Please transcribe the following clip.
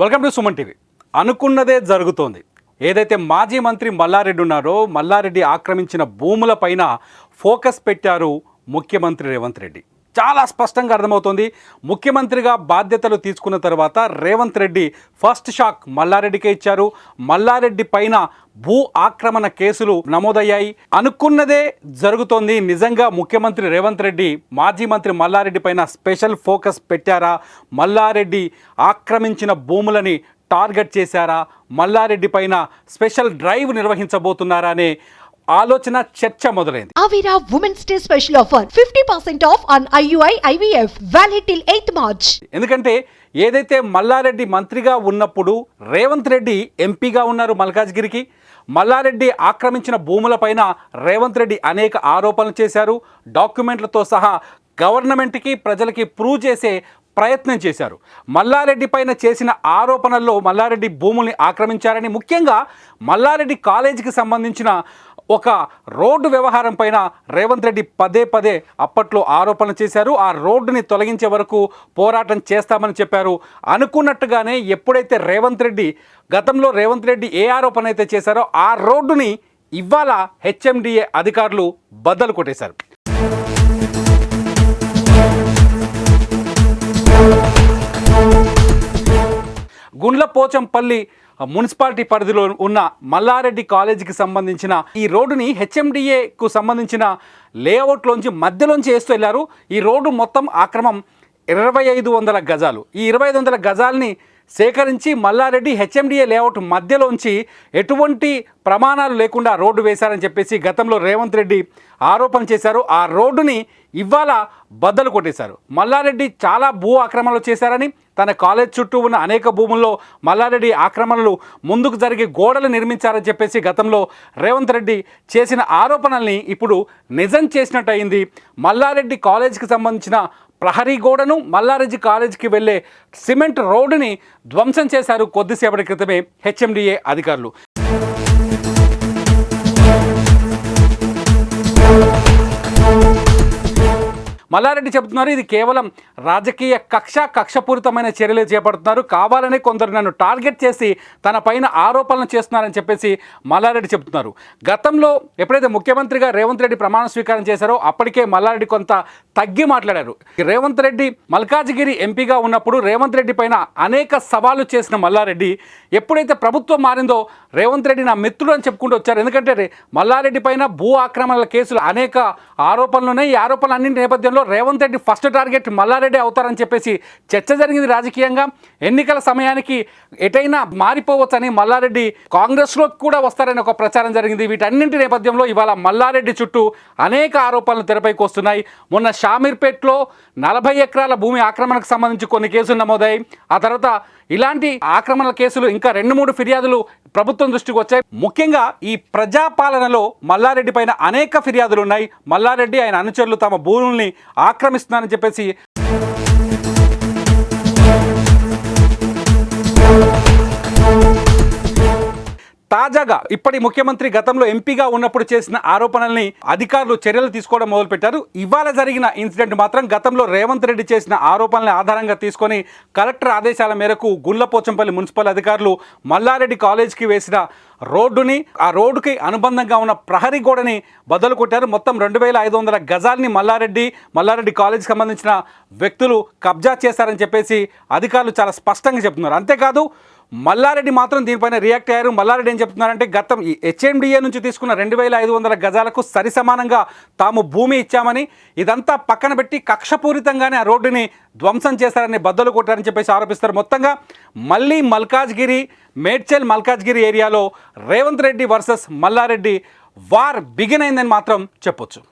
Welcome to Suman TV. అనుకున్నదే జరుగుతోంది. ఏదైతే మాజీ మంత్రి మల్లారెడ్డి ఉన్నారో మల్లారెడ్డి ఆక్రమించిన భూములపైన ఫోకస్ పెట్టారు ముఖ్యమంత్రి రేవంత్ రెడ్డి. చాలా స్పష్టంగా అర్థమవుతోంది. ముఖ్యమంత్రిగా బాధ్యతలు తీసుకున్న తర్వాత రేవంత్ రెడ్డి ఫస్ట్ షాక్ మల్లారెడ్డికే ఇచ్చారు. మల్లారెడ్డి పైన భూ ఆక్రమణ కేసులు నమోదయ్యాయి. అనుకున్నదే జరుగుతోంది. నిజంగా ముఖ్యమంత్రి రేవంత్ రెడ్డి మాజీ మంత్రి మల్లారెడ్డి పైన స్పెషల్ ఫోకస్ పెట్టారా? మల్లారెడ్డి ఆక్రమించిన భూములని టార్గెట్ చేశారా? మల్లారెడ్డి పైన స్పెషల్ డ్రైవ్ నిర్వహించబోతున్నారా అనే ఆలోచన చర్చ మొదలైంది. Avira Women's Day special offer 50% off on IUI IVF valid till 8th March. ఎందుకంటే ఏదైతే మల్లారెడ్డి మంత్రిగా ఉన్నప్పుడు రేవంత్ రెడ్డి ఎంపీగా ఉన్నారు మల్కాజ్గిరికి. మల్లారెడ్డి ఆక్రమించిన భూములపైన రేవంత్ రెడ్డి అనేక ఆరోపణలు చేశారు. డాక్యుమెంట్లతో సహా గవర్నమెంట్కి ప్రజలకి ప్రూవ్ చేసే ప్రయత్నం చేశారు. మల్లారెడ్డి పైన చేసిన ఆరోపణల్లో మల్లారెడ్డి భూముల్ని ఆక్రమించారని, ముఖ్యంగా మల్లారెడ్డి కాలేజీకి సంబంధించిన ఒక రోడ్డు వ్యవహారం పైన రేవంత్ రెడ్డి పదే అప్పట్లో ఆరోపణలు చేశారు. ఆ రోడ్డుని తొలగించే వరకు పోరాటం చేస్తామని చెప్పారు. అనుకున్నట్టుగానే ఎప్పుడైతే గతంలో రేవంత్ రెడ్డి ఏ ఆరోపణ అయితే చేశారో ఆ రోడ్డుని ఇవాళ హెచ్ఎండిఏ అధికారులు బద్దలు కొట్టేశారు. గుండ్లపోచంపల్లి మున్సిపాలిటీ పరిధిలో ఉన్న మల్లారెడ్డి కాలేజీకి సంబంధించిన ఈ రోడ్డుని హెచ్ఎండిఏకు సంబంధించిన లేఅవుట్లోంచి మధ్యలోంచి వేస్తూ వెళ్ళారు. ఈ రోడ్డు మొత్తం ఆక్రమం 2500 గజాలు. ఈ 2500 గజాలని సేకరించి మల్లారెడ్డి హెచ్ఎండిఏ లేఅవుట్ మధ్యలోంచి ఎటువంటి ప్రమాణాలు లేకుండా రోడ్డు వేశారని చెప్పేసి గతంలో రేవంత్ రెడ్డి ఆరోపణ చేశారు. ఆ రోడ్డుని ఇవాళ బద్దలు కొట్టేశారు. మల్లారెడ్డి చాలా భూ ఆక్రమణలు చేశారని, తన కాలేజ్ చుట్టూ ఉన్న అనేక భూముల్లో మల్లారెడ్డి ఆక్రమణలు ముందుకు జరిగి గోడలు నిర్మించారని చెప్పేసి గతంలో రేవంత్ రెడ్డి చేసిన ఆరోపణల్ని ఇప్పుడు నిజం చేసినట్టు అయింది. మల్లారెడ్డి కాలేజీకి సంబంధించిన ప్రహరీ గోడను, మల్లారెడ్డి కాలేజీకి వెళ్ళే సిమెంట్ రోడ్డుని ధ్వంసం చేశారు కొద్దిసేపటి క్రితమే హెచ్ఎండిఏ అధికారులు. మల్లారెడ్డి చెబుతున్నారు, ఇది కేవలం రాజకీయ కక్షపూరితమైన చర్యలు చేపడుతున్నారు, కావాలనే కొందరు నన్ను టార్గెట్ చేసి తన పైన ఆరోపణలు చేస్తున్నారని చెప్పేసి మల్లారెడ్డి చెబుతున్నారు. గతంలో ఎప్పుడైతే ముఖ్యమంత్రిగా రేవంత్ రెడ్డి ప్రమాణ స్వీకారం చేశారో అప్పటికే మల్లారెడ్డి కొంత తగ్గి మాట్లాడారు. రేవంత్ రెడ్డి మల్కాజ్గిరి ఎంపీగా ఉన్నప్పుడు రేవంత్ రెడ్డి పైన అనేక సవాళ్లు చేసిన మల్లారెడ్డి ఎప్పుడైతే ప్రభుత్వం మారిందో రేవంత్ రెడ్డి నా మిత్రుడు అని చెప్పుకుంటూ వచ్చారు. ఎందుకంటే మల్లారెడ్డి పైన భూ ఆక్రమణల కేసులు అనేక ఆరోపణలు ఉన్నాయి. ఈ ఆరోపణలన్నింటి నేపథ్యంలో రేవంత్ రెడ్డి ఫస్ట్ టార్గెట్ మల్లారెడ్డి అవుతారని చెప్పేసి చర్చ జరిగింది రాజకీయంగా. ఎన్నికల సమయానికి ఎటైనా మారిపోవచ్చని, మల్లారెడ్డి కాంగ్రెస్లోకి కూడా వస్తారని ఒక ప్రచారం జరిగింది. వీటన్నింటి నేపథ్యంలో ఇవాళ మల్లారెడ్డి చుట్టూ అనేక ఆరోపణలు తెరపైకి వస్తున్నాయి. మొన్న షామీర్పేట్లో 40 ఎకరాల భూమి ఆక్రమణకు సంబంధించి కొన్ని కేసులు నమోదయ్యాయి. ఆ తర్వాత ఇలాంటి ఆక్రమణల కేసులు ఇంకా 2-3 ఫిర్యాదులు ప్రభుత్వం దృష్టికి వచ్చాయి. ముఖ్యంగా ఈ ప్రజాపాలనలో మల్లారెడ్డి పైన అనేక ఫిర్యాదులు ఉన్నాయి. మల్లారెడ్డి ఆయన అనుచరులు తమ భూముల్ని ఆక్రమిస్తున్నారని చెప్పేసి తాజాగా ఇప్పటి ముఖ్యమంత్రి గతంలో ఎంపీగా ఉన్నప్పుడు చేసిన ఆరోపణల్ని అధికారులు చర్యలు తీసుకోవడం మొదలుపెట్టారు. ఇవాళ జరిగిన ఇన్సిడెంట్ మాత్రం గతంలో రేవంత్ రెడ్డి చేసిన ఆరోపణల్ని ఆధారంగా తీసుకొని కలెక్టర్ ఆదేశాల మేరకు గుండ్లపోచంపల్లి మున్సిపల్ అధికారులు మల్లారెడ్డి కాలేజీకి వేసిన రోడ్డుని, ఆ రోడ్డుకి అనుబంధంగా ఉన్న ప్రహరీ గోడని బద్దలు కొట్టారు. మొత్తం 2500 గజాల్ని మల్లారెడ్డి కాలేజీకి సంబంధించిన వ్యక్తులు కబ్జా చేశారని చెప్పేసి అధికారులు చాలా స్పష్టంగా చెప్తున్నారు. అంతేకాదు మల్లారెడ్డి మాత్రం దీనిపైన రియాక్ట్ అయ్యారు. మల్లారెడ్డి ఏం చెప్తున్నారంటే గతం ఈ హెచ్ఎండిఏ నుంచి తీసుకున్న 2500 గజాలకు సరిసమానంగా తాము భూమి ఇచ్చామని, ఇదంతా పక్కన పెట్టి కక్షపూరితంగానే ఆ రోడ్డుని ధ్వంసం చేశారని, బద్దలు కొట్టారని చెప్పేసి ఆరోపిస్తారు. మొత్తంగా మళ్ళీ మేడ్చల్ మల్కాజ్గిరి ఏరియాలో Revanth Reddy versus Mallareddy war begin అయిందని మాత్రం చెప్పొచ్చు.